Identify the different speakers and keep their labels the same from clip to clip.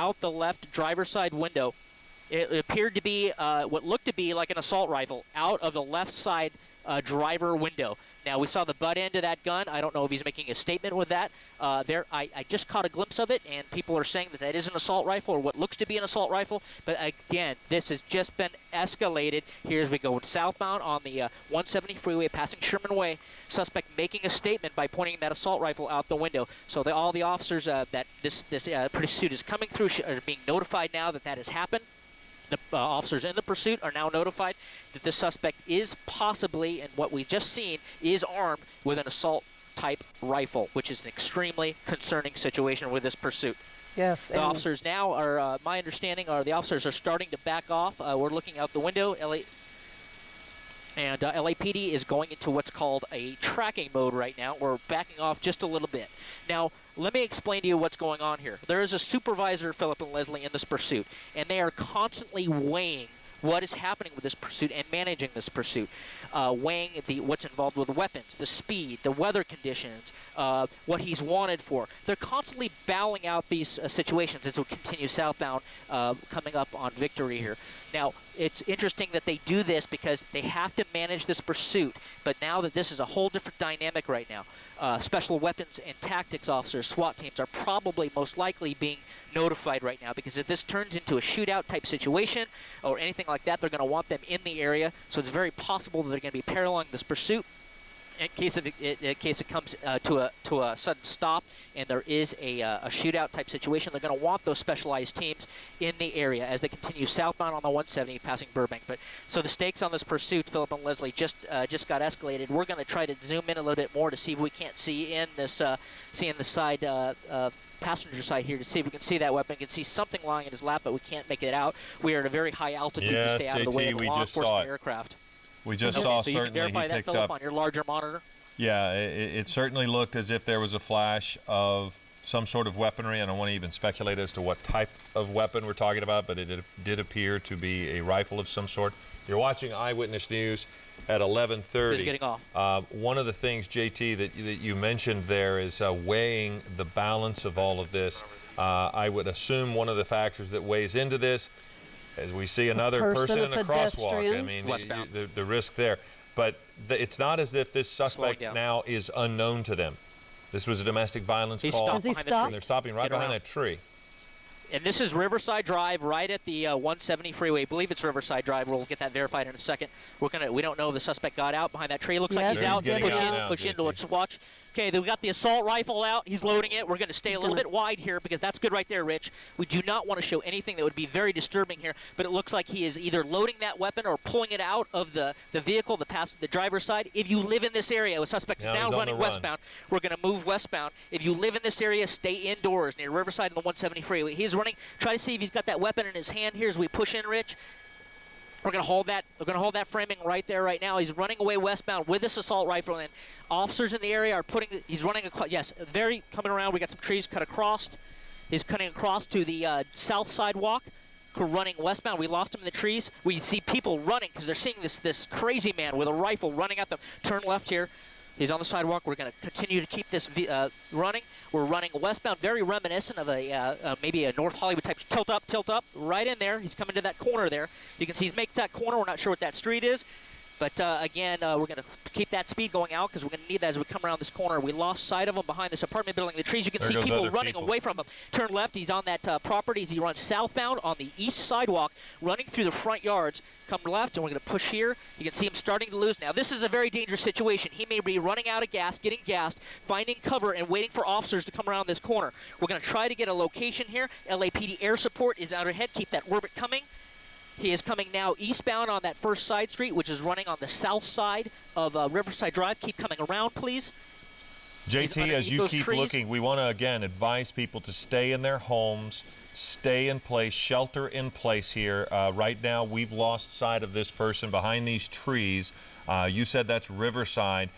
Speaker 1: out the left driver's side window. It appeared to be what looked to be like an assault rifle out of the left side driver window. Now, we saw the butt end of that gun. I don't know if he's making a statement with that. I just caught a glimpse of it, and people are saying that that is an assault rifle or what looks to be an assault rifle. But again, this has just been escalated here as we go southbound on the 170 freeway, passing Sherman Way. Suspect making a statement by pointing that assault rifle out the window. So all the officers that this pursuit is coming through are being notified now that that has happened. The officers in the pursuit are now notified that this suspect is possibly, and what we've just seen, is armed with an assault-type rifle, which is an extremely concerning situation with this pursuit.
Speaker 2: Yes.
Speaker 1: The officers now are, my understanding, are the officers are starting to back off. We're looking out the window. LAPD is going into what's called a tracking mode right now. We're backing off just a little bit. Now, let me explain to you what's going on here. There is a supervisor, Philip and Leslie, in this pursuit, and they are constantly weighing what is happening with this pursuit and managing this pursuit, weighing what's involved with weapons, the speed, the weather conditions, what he's wanted for. They're constantly balancing out these situations as we continue southbound, coming up on Victory here. Now, it's interesting that they do this because they have to manage this pursuit, but now that this is a whole different dynamic right now, special weapons and tactics officers, SWAT teams, are probably most likely being notified right now, because if this turns into a shootout type situation or anything like that, they're going to want them in the area. So it's very possible that they're going to be paralleling this pursuit in case it comes to a sudden stop and there is a shootout type situation. They're going to want those specialized teams in the area as they continue southbound on the 170 passing Burbank. But so the stakes on this pursuit, Philip and Leslie, just got escalated. We're going to try to zoom in a little bit more to see if we can't see in the side passenger side here to see if we can see that weapon. We can see something lying in his lap, but we can't make it out. We are at a very high altitude to stay out of the way of the law enforcement aircraft.
Speaker 3: We just saw,
Speaker 1: so you can verify that, Philip, on your larger monitor?
Speaker 3: Yeah, it certainly looked as if there was a flash of some sort of weaponry. I don't want to even speculate as to what type of weapon we're talking about, but it did appear to be a rifle of some sort. You're watching Eyewitness News at 11:30.
Speaker 1: It's getting off.
Speaker 3: One of the things, JT, that you mentioned there is weighing the balance of all of this. I would assume one of the factors that weighs into this, as we see another person in a crosswalk, I mean, the risk there. But it's not as if this suspect now is unknown to them. This was a domestic violence call.
Speaker 2: Does he stop?
Speaker 3: And they're stopping right behind that tree.
Speaker 1: And this is Riverside Drive, right at the 170 freeway. I believe it's Riverside Drive. We'll get that verified in a second. We don't know if the suspect got out behind that tree. Looks like he's out. Push in. Let's watch. Okay, we got the assault rifle out. He's loading it. We're going to stay a little bit wide here because that's good right there, Rich. We do not want to show anything that would be very disturbing here, but it looks like he is either loading that weapon or pulling it out of the vehicle that passes the driver's side. If you live in this area, the suspect is now running westbound. We're going to move westbound. If you live in this area, stay indoors near Riverside and the 170 freeway. He's running. Try to see if he's got that weapon in his hand here as we push in, Rich. We're going to hold that. We're going to hold that framing right there, right now. He's running away westbound with this assault rifle, and officers in the area are putting. He's running. Yes, very coming around. We got some trees cut across. He's cutting across to the south sidewalk. Running westbound. We lost him in the trees. We see people running because they're seeing this crazy man with a rifle running at them. Turn left here. He's on the sidewalk. We're going to continue to keep this running. We're running westbound, very reminiscent of maybe a North Hollywood type tilt up, right in there. He's coming to that corner there. You can see he makes that corner. We're not sure what that street is. But again, we're going to keep that speed going out because we're going to need that as we come around this corner. We lost sight of him behind this apartment building. The trees, you can see people running away from him. Turn left. He's on that property as he runs southbound on the east sidewalk, running through the front yards. Come left, and we're going to push here. You can see him starting to lose now. This is a very dangerous situation. He may be running out of gas, getting gassed, finding cover, and waiting for officers to come around this corner. We're going to try to get a location here. LAPD air support is out ahead. Keep that orbit coming. He is coming now eastbound on that first side street, which is running on the south side of Riverside Drive. Keep coming around, please.
Speaker 3: JT, as you keep looking, we want to, again, advise people to stay in their homes, stay in place, shelter in place here. Right now, we've lost sight of this person behind these trees. You said that's Riverside.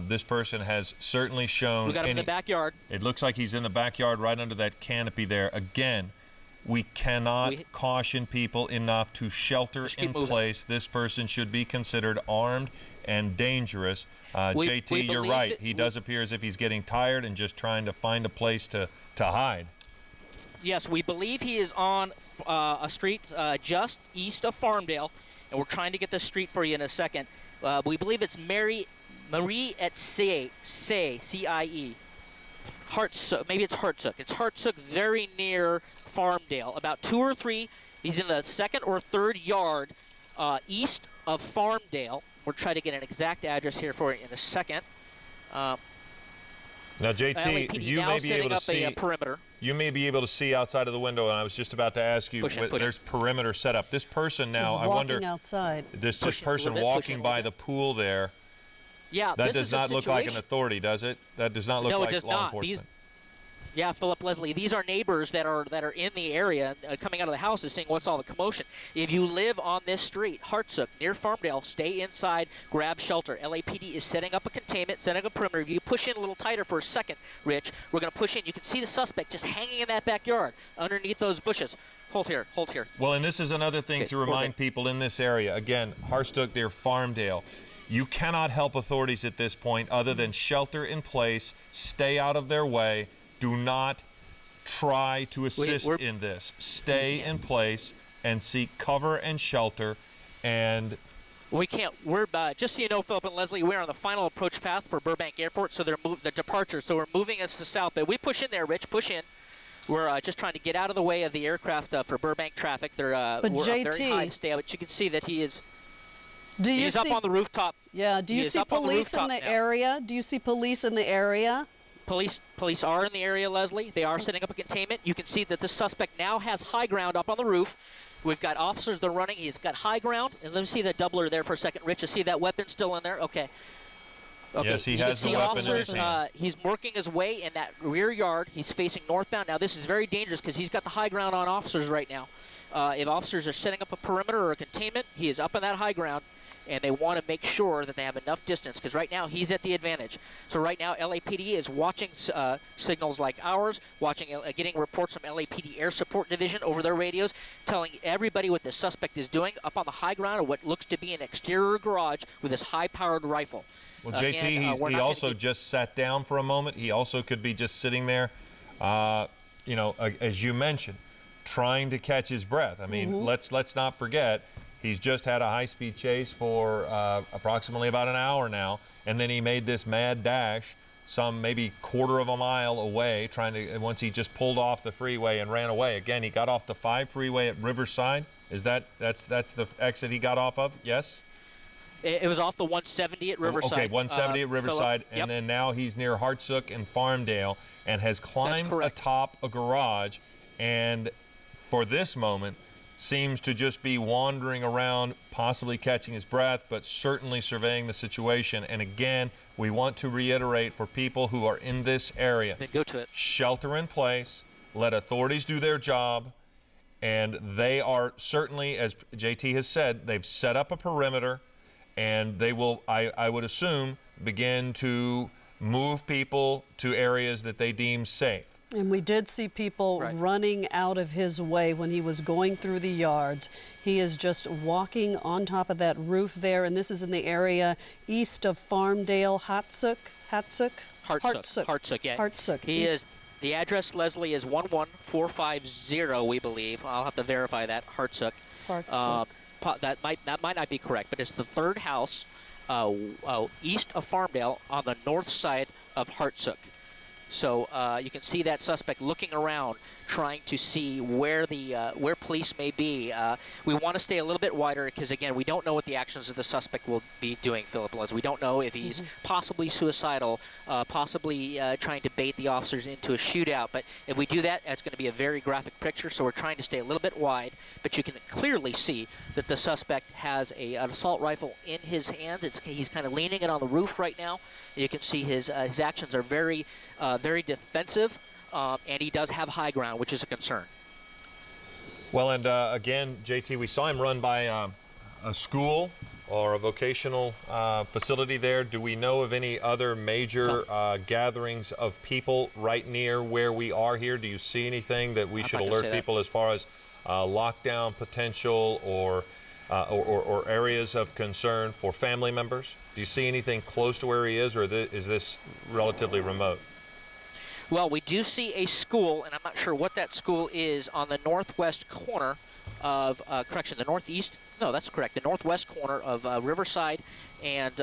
Speaker 3: This person has certainly shown...
Speaker 1: We got him in the backyard.
Speaker 3: It looks like he's in the backyard right under that canopy there. Again, we cannot caution people enough to shelter in place. This person should be considered armed and dangerous. JT, you're right. He does appear as if he's getting tired and just trying to find a place to hide.
Speaker 1: Yes, we believe he is on a street just east of Farmdale, and we're trying to get this street for you in a second. We believe it's Marie et Say, C-I-E. HARTSOOK, maybe it's HARTSOOK. It's HARTSOOK, very near Farmdale, about 2 or 3. He's in the second or third yard east of Farmdale. We'll try to get an exact address here for you in a second.
Speaker 3: Now, JT, you may be able to see
Speaker 1: perimeter.
Speaker 3: You may be able to see outside of the window, and I was just about to ask you. There's perimeter set up. This person now, I wonder,
Speaker 2: outside.
Speaker 3: This person walking by the pool there.
Speaker 1: Yeah,
Speaker 3: that does not look like an authority, does it? That does not look like law enforcement.
Speaker 1: Yeah, Philip, Leslie, these are neighbors that are in the area coming out of the houses saying, what's all the commotion? If you live on this street, HARTSOOK, near Farmdale, stay inside, grab shelter. LAPD is setting up a containment, setting up a perimeter. If you push in a little tighter for a second, Rich, we're going to push in. You can see the suspect just hanging in that backyard underneath those bushes. Hold here, hold here.
Speaker 3: Well, and this is another thing to remind people in this area. Again, HARTSOOK near Farmdale. You cannot help authorities at this point other than shelter in place, stay out of their way. Do not try to assist in this. Stay in place and seek cover and shelter. And
Speaker 1: we can't. We're just so you know, Philip and Leslie, we're on the final approach path for Burbank Airport, so they're the departure. So we're moving us to south. But we push in there, Rich. Push in. We're just trying to get out of the way of the aircraft for Burbank traffic. They're
Speaker 2: but
Speaker 1: we're
Speaker 2: JT,
Speaker 1: up very high to stay out. But you can see that he is.
Speaker 2: Do you
Speaker 1: He's
Speaker 2: see,
Speaker 1: up on the rooftop.
Speaker 2: Yeah. Do you see police in the area? Do you see police in the area?
Speaker 1: Police are in the area, Leslie. They are setting up a containment. You can see that the suspect now has high ground up on the roof. We've got officers that are running. He's got high ground. And let me see that doubler there for a second, Rich. You see that weapon still in there? Okay.
Speaker 3: Yes, he has the weapon in his hand.
Speaker 1: He's working his way in that rear yard. He's facing northbound. Now, this is very dangerous because he's got the high ground on officers right now. If officers are setting up a perimeter or a containment, he is up in that high ground. And they want to make sure that they have enough distance because right now he's at the advantage. So right now LAPD is watching signals like ours, getting reports from LAPD Air Support Division over their radios, telling everybody what the suspect is doing up on the high ground of what looks to be an exterior garage with this high-powered rifle.
Speaker 3: Well, JT, he also just sat down for a moment. He also could be just sitting there, as you mentioned, trying to catch his breath. I mean, let's not forget. He's just had a high-speed chase for approximately about an hour now, and then he made this mad dash some maybe quarter of a mile away, once he just pulled off the freeway and ran away. Again, he got off the 5 freeway at Riverside. That's the exit he got off of? Yes?
Speaker 1: It was off the 170 at Riverside.
Speaker 3: Okay, 170 at Riverside,
Speaker 1: Phillip.
Speaker 3: and then now he's near HARTSOOK and Farmdale and has climbed atop a garage, and for this moment, seems to just be wandering around, possibly catching his breath, but certainly surveying the situation. And again, we want to reiterate for people who are in this area,
Speaker 1: go to it.
Speaker 3: Shelter in place, let authorities do their job, and they are certainly, as JT has said, they've set up a perimeter, and they will, I would assume, begin to move people to areas that they deem safe.
Speaker 2: And we did see people running out of his way when he was going through the yards. He is just walking on top of that roof there, and this is in the area east of Farmdale, HARTSOOK,
Speaker 1: yeah.
Speaker 2: HARTSOOK.
Speaker 1: He is. The address, Leslie, is 11450, we believe. I'll have to verify that. HARTSOOK. That might not be correct, but it's the third house east of Farmdale on the north side of HARTSOOK. So you can see that suspect looking around, trying to see where police may be. We want to stay a little bit wider because, again, we don't know what the actions of the suspect will be doing, Philip Les. We don't know if he's possibly suicidal, possibly trying to bait the officers into a shootout. But if we do that, that's going to be a very graphic picture. So we're trying to stay a little bit wide. But you can clearly see that the suspect has an assault rifle in his hands. He's kind of leaning it on the roof right now. You can see his actions are very defensive, and he does have high ground, which is a concern.
Speaker 3: Well, and again, JT, we saw him run by a school or a vocational facility there. Do we know of any other major gatherings of people right near where we are here? Do you see anything that we should alert people as far as lockdown potential or areas of concern for family members? Do you see anything close to where he is, or is this relatively remote?
Speaker 1: Well, we do see a school, and I'm not sure what that school is, on the northwest corner of, the northeast, no, that's correct, the northwest corner of Riverside and,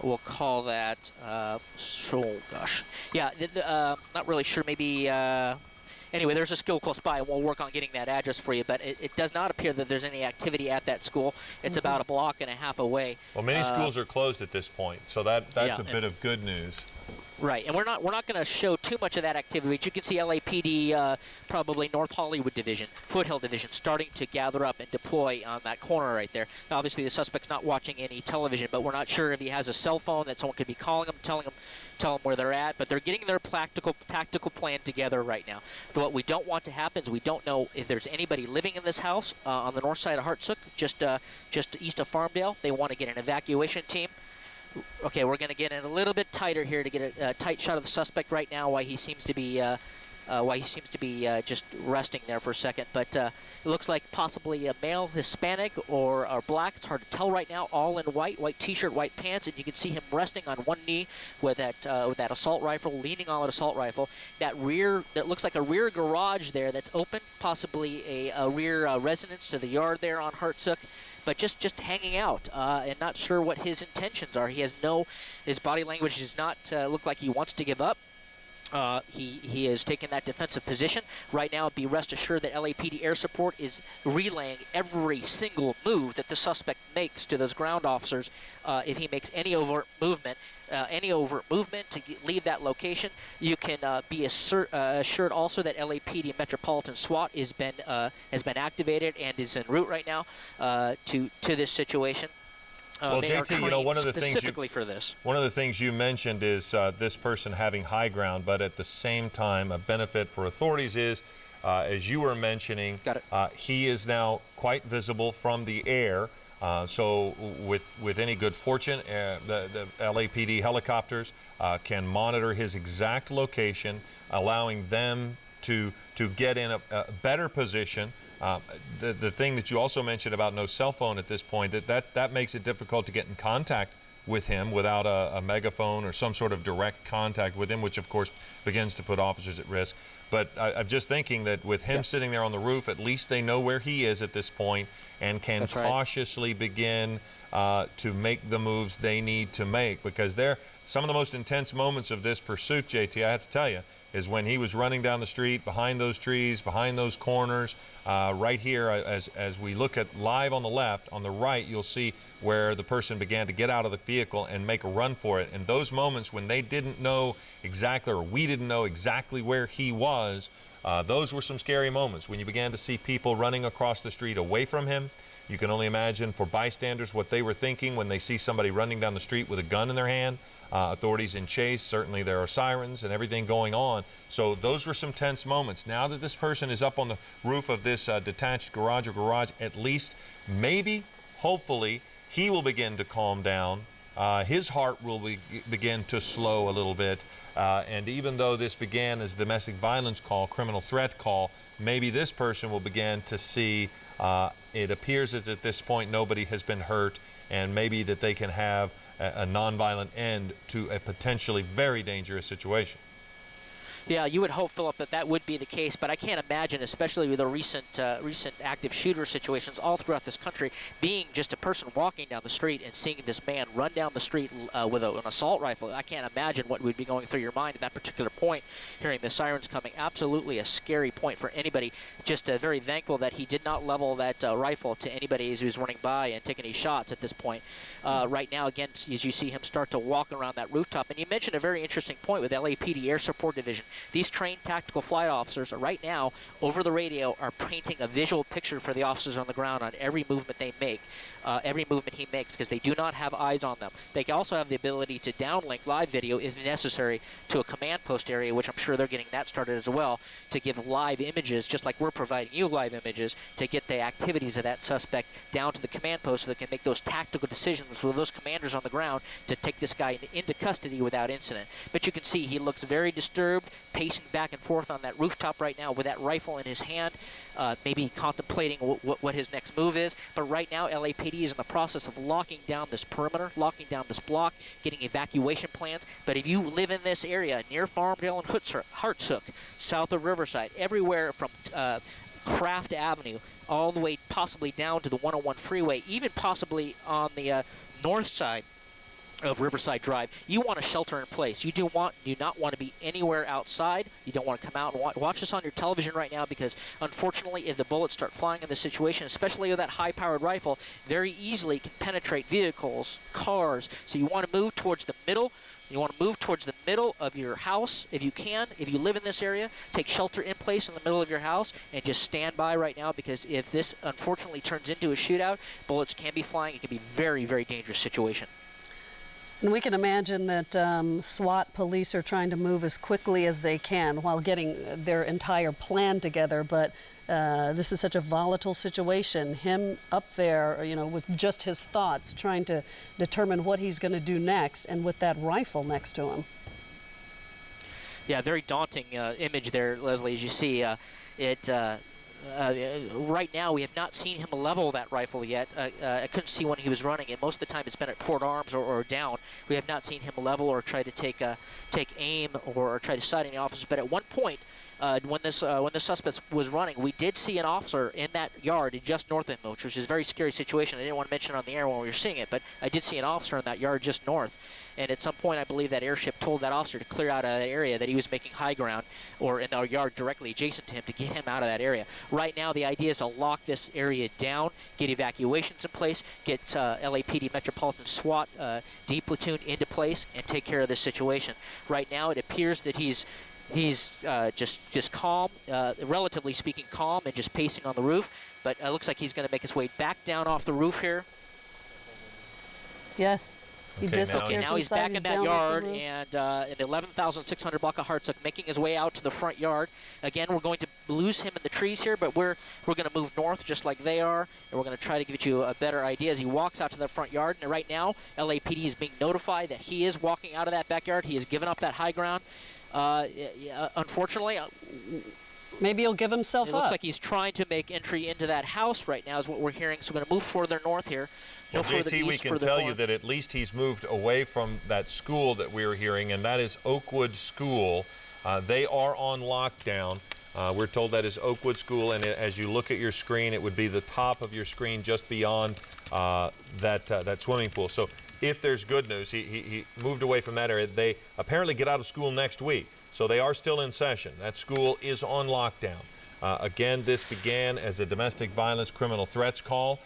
Speaker 1: we'll call that, not really sure, maybe, anyway, there's a school close by, and we'll work on getting that address for you, but it does not appear that there's any activity at that school. It's about a block and a half away.
Speaker 3: Well, many schools are closed at this point, so that's a bit of good news.
Speaker 1: Right, and we're not going to show too much of that activity, but you can see LAPD, probably North Hollywood Division, Foothill Division, starting to gather up and deploy on that corner right there. Now, obviously, the suspect's not watching any television, but we're not sure if he has a cell phone that someone could be calling him, tell them where they're at. But they're getting their tactical plan together right now. But what we don't want to happen is we don't know if there's anybody living in this house on the north side of HARTSOOK, just east of Farmdale. They want to get an evacuation team. Okay, we're going to get in a little bit tighter here to get a tight shot of the suspect right now. Why he seems to be just resting there for a second. But it looks like possibly a male, Hispanic or black. It's hard to tell right now. All in white T-shirt, white pants, and you can see him resting on one knee with that assault rifle, leaning on an assault rifle. That looks like a rear garage there that's open, possibly a rear residence to the yard there on HARTSOOK. But just hanging out and not sure what his intentions are. His body language does not look like he wants to give up. He is taking that defensive position. Right now, be rest assured that LAPD air support is relaying every single move that the suspect makes to those ground officers. If he makes any overt movement to leave that location, you can be assured also that LAPD Metropolitan SWAT has been activated and is en route right now to this situation.
Speaker 3: Well, JT, one of the things you mentioned is this person having high ground, but at the same time, a benefit for authorities is, as you were mentioning, he is now quite visible from the air. So with any good fortune, the LAPD helicopters can monitor his exact location, allowing them to get in a better position. The thing that you also mentioned about no cell phone at this point, that makes it difficult to get in contact with him without a megaphone or some sort of direct contact with him, which of course begins to put officers at risk. But I'm just thinking that with him sitting there on the roof, at least they know where he is at this point and can cautiously begin to make the moves they need to make, because some of the most intense moments of this pursuit, JT, I have to tell you, is when he was running down the street behind those trees, behind those corners. Right here, as we look at live on the left, on the right, you'll see where the person began to get out of the vehicle and make a run for it. And those moments when they didn't know exactly, or we didn't know exactly where he was, those were some scary moments. When you began to see people running across the street away from him, you can only imagine for bystanders what they were thinking when they see somebody running down the street with a gun in their hand. Authorities in chase, certainly there are sirens and everything going on. So those were some tense moments. Now that this person is up on the roof of this detached garage, at least, maybe, hopefully, he will begin to calm down. His heart will begin to slow a little bit. And even though this began as a domestic violence call, criminal threat call, maybe this person will begin to see it appears that at this point nobody has been hurt, and maybe that they can have a nonviolent end to a potentially very dangerous situation.
Speaker 1: Yeah, you would hope, Philip, that would be the case, but I can't imagine, especially with the recent active shooter situations all throughout this country, being just a person walking down the street and seeing this man run down the street with an assault rifle. I can't imagine what would be going through your mind at that particular point, hearing the sirens coming. Absolutely a scary point for anybody. Just very thankful that he did not level that rifle to anybody who's running by and taking any shots at this point. Right now, again, as you see him start to walk around that rooftop, and you mentioned a very interesting point with LAPD Air Support Division. These trained tactical flight officers right now, over the radio, are painting a visual picture for the officers on the ground on every movement they make, every movement he makes, because they do not have eyes on them. They also have the ability to downlink live video, if necessary, to a command post area, which I'm sure they're getting that started as well, to give live images, just like we're providing you live images, to get the activities of that suspect down to the command post so they can make those tactical decisions with those commanders on the ground to take this guy into custody without incident. But you can see he looks very disturbed, pacing back and forth on that rooftop right now with that rifle in his hand, maybe contemplating what his next move is. But right now, LAPD is in the process of locking down this perimeter, locking down this block, getting evacuation plans. But if you live in this area near Farmdale and HARTSOOK, south of Riverside, everywhere from Craft Avenue all the way possibly down to the 101 freeway, even possibly on the north side of Riverside Drive, you want to shelter in place. You do not want to be anywhere outside. You don't want to come out and watch this on your television right now, because unfortunately, if the bullets start flying in this situation, especially with that high-powered rifle, very easily can penetrate vehicles, cars. So you want to move towards the middle. You want to move towards the middle of your house if you can. If you live in this area, take shelter in place in the middle of your house and just stand by right now, because if this unfortunately turns into a shootout, bullets can be flying. It can be a very, very dangerous situation.
Speaker 2: And we can imagine that SWAT police are trying to move as quickly as they can while getting their entire plan together. But this is such a volatile situation. Him up there, you know, with just his thoughts, trying to determine what he's going to do next, and with that rifle next to him.
Speaker 1: Yeah, very daunting image there, Leslie, as you see. Right now, we have not seen him level that rifle yet. I couldn't see when he was running it. Most of the time, it's been at port arms or down. We have not seen him level or try to take aim or try to sight any officers. But at one point, when the suspect was running, we did see an officer in that yard just north of him, which was a very scary situation. I didn't want to mention it on the air when we were seeing it, but I did see an officer in that yard just north. And at some point, I believe that airship told that officer to clear out of that area, that he was making high ground or in our yard directly adjacent to him, to get him out of that area. Right now, the idea is to lock this area down, get evacuations in place, get LAPD Metropolitan SWAT D platoon into place, and take care of this situation. Right now, it appears that he's just calm, relatively speaking calm, and just pacing on the roof. But it looks like he's going to make his way back down off the roof here.
Speaker 2: Yes.
Speaker 1: Now he's back in that yard, and in the 11,600 block of HARTSOOK, making his way out to the front yard. Again, we're going to lose him in the trees here, but we're going to move north just like they are, and we're going to try to give you a better idea as he walks out to the front yard. And right now, LAPD is being notified that he is walking out of that backyard. He has given up that high ground. Unfortunately,
Speaker 2: maybe he'll give himself up.
Speaker 1: It looks like he's trying to make entry into that house right now, is what we're hearing. So we're going to move further north here.
Speaker 3: Well, JT, we can tell you that at least he's moved away from that school that we were hearing, and that is Oakwood School. They are on lockdown. We're told that is Oakwood School, and as you look at your screen, it would be the top of your screen just beyond that swimming pool. So if there's good news, he moved away from that area. They apparently get out of school next week, so they are still in session. That school is on lockdown. Again, this began as a domestic violence criminal threats call.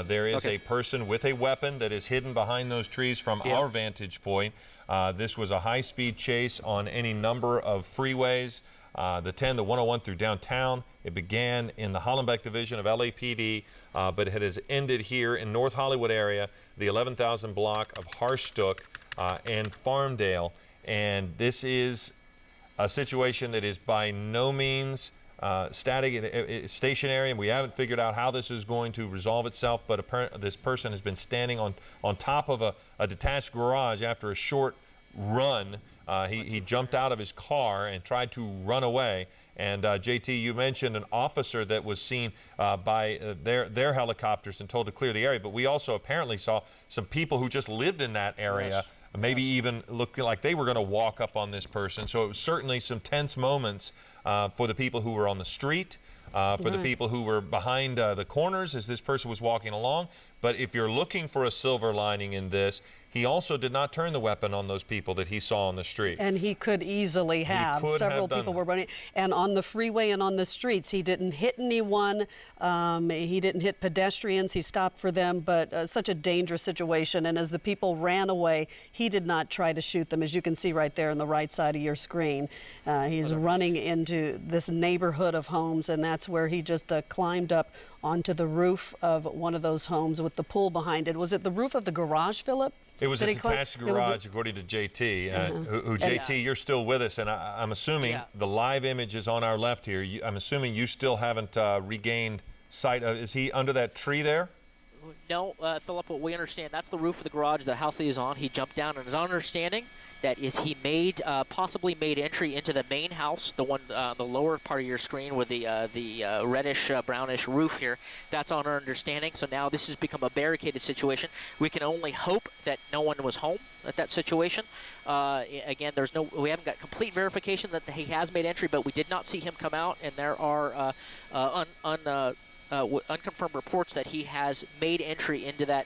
Speaker 3: There is a person with a weapon that is hidden behind those trees from our vantage point. This was a high-speed chase on any number of freeways, the 10, the 101 through downtown. It began in the Hollenbeck division of LAPD, but it has ended here in North Hollywood area, the 11,000 block of HARTSOOK and Farmdale. And this is a situation that is by no means stationary, and we haven't figured out how this is going to resolve itself, but this person has been standing on top of a detached garage after a short run. He jumped out of his car and tried to run away. And JT, you mentioned an officer that was seen by their helicopters and told to clear the area, but we also apparently saw some people who just lived in that area, maybe even looking like they were going to walk up on this person. So it was certainly some tense moments for the people who were on the street, for the people who were behind the corners as this person was walking along. But if you're looking for a silver lining in this, he also did not turn the weapon on those people that he saw on the street.
Speaker 2: And he could easily have. Several people were running. And on the freeway and on the streets, he didn't hit anyone. He didn't hit pedestrians. He stopped for them. But such a dangerous situation. And as the people ran away, he did not try to shoot them, as you can see right there on the right side of your screen. He's running into this neighborhood of homes, and that's where he just climbed up onto the roof of one of those homes with the pool behind it. Was it the roof of the garage, Philip?
Speaker 3: It was a detached garage, according to JT. JT, you're still with us, and I'm assuming the live image is on our left here. I'm assuming you still haven't regained sight of. Is he under that tree there?
Speaker 1: No, Philip, what we understand, that's the roof of the garage, the house that he's on. He jumped down, and his understanding that is he possibly made entry into the main house, the one the lower part of your screen with the reddish, brownish roof here. That's on our understanding. So now this has become a barricaded situation. We can only hope that no one was home at that situation. Again, we haven't got complete verification that he has made entry, but we did not see him come out, and there are unconfirmed reports that he has made entry into that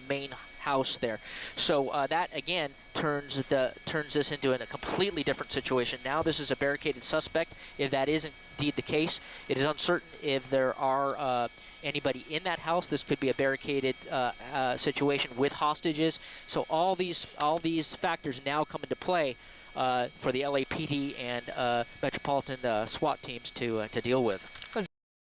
Speaker 1: main house there. So that again turns this into a completely different situation. Now this is a barricaded suspect. If that is indeed the case, it is uncertain if there are anybody in that house. This could be a barricaded situation with hostages. So all these factors now come into play for the LAPD and Metropolitan SWAT teams to deal with.